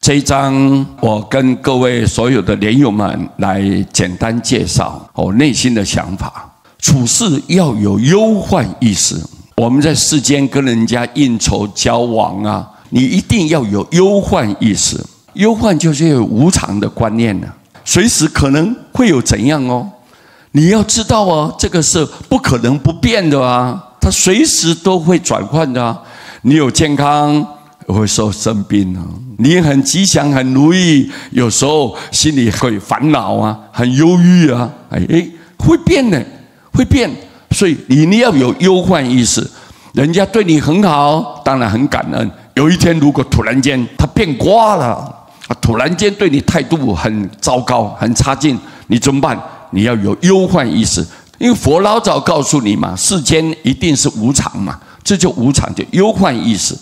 这一章我跟各位所有的莲友们来简单介绍我内心的想法。处事要有忧患意识。我们在世间跟人家应酬交往啊，你一定要有忧患意识。忧患就是有无常的观念呢，随时可能会有怎样哦。你要知道哦，这个是不可能不变的啊，它随时都会转换的啊。你有健康会受生病啊，你很吉祥很如意，有时候心里会烦恼啊，很忧郁啊，会变的，会变。所以你要有忧患意识。人家对你很好，当然很感恩。有一天如果突然间他变卦了，突然间对你态度很糟糕很差劲，你怎么办？你要有忧患意识。因为佛老早告诉你嘛，世间一定是无常嘛，这就无常，就忧患意识。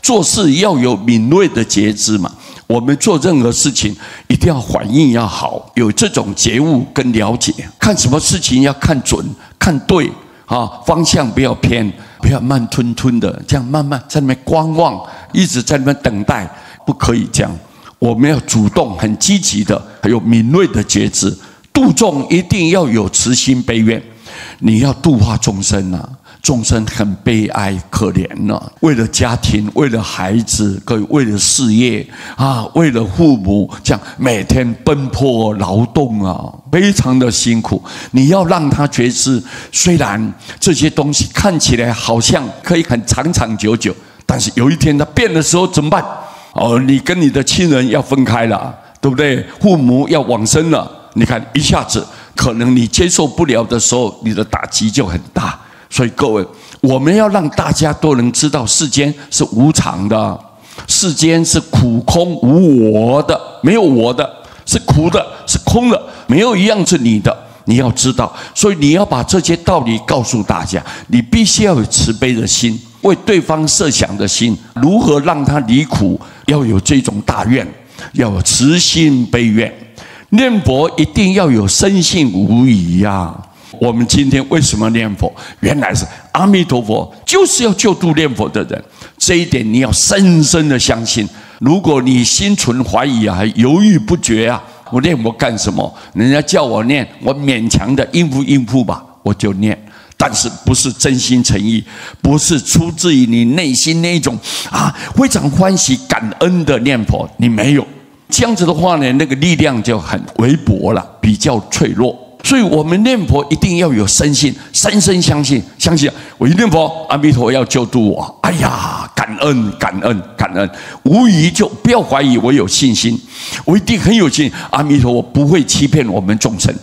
做事要有敏锐的觉知嘛，我们做任何事情一定要反应要好，有这种觉悟跟了解。看什么事情要看准看对啊，方向不要偏，不要慢吞吞的这样慢慢在那边观望，一直在那边等待，不可以这样。我们要主动很积极的，还有敏锐的觉知。度众一定要有慈心悲愿，你要度化众生啊，众生很悲哀可怜啊，为了家庭为了孩子为了事业啊，为了父母，这样每天奔波劳动啊，非常的辛苦。你要让他觉知，虽然这些东西看起来好像可以很长长久久，但是有一天他变的时候怎么办？你跟你的亲人要分开了，对不对？父母要往生了，你看一下子可能你接受不了的时候，你的打击就很大。所以各位，我们要让大家都能知道世间是无常的，世间是苦空无我的，没有我的，是苦的，是空的，没有一样是你的，你要知道。所以你要把这些道理告诉大家，你必须要有慈悲的心，为对方设想的心，如何让他离苦，要有这种大愿，要有慈心悲愿。念佛一定要有深信无疑呀。我们今天为什么念佛？原来是阿弥陀佛就是要救度念佛的人，这一点你要深深的相信。如果你心存怀疑啊，还犹豫不决啊，我念佛干什么？人家叫我念，我勉强的应付吧，我就念。但是不是真心诚意，不是出自于你内心那种非常欢喜感恩的念佛，你没有这样子的话呢，那个力量就很微薄了，比较脆弱。所以我们念佛一定要有深信，深深相信，相信我一念佛，阿弥陀要救度我。哎呀，感恩感恩感恩，无疑就不要怀疑，我有信心，我一定很有信心。阿弥陀，我不会欺骗我们众生。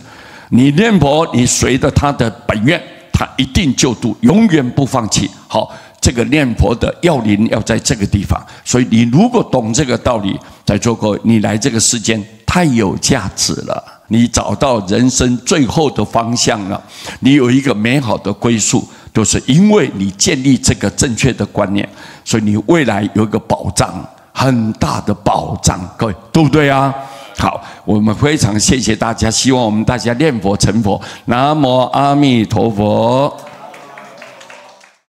你念佛，你随着他的本愿，他一定救度，永远不放弃。好，这个念佛的要领要在这个地方。所以你如果懂这个道理，在座各位，你来这个世间太有价值了。你找到人生最后的方向了，你有一个美好的归宿，都是因为你建立这个正确的观念，所以你未来有一个保障，很大的保障，各位对不对啊？好，我们非常谢谢大家，希望我们大家念佛成佛。南无阿弥陀佛。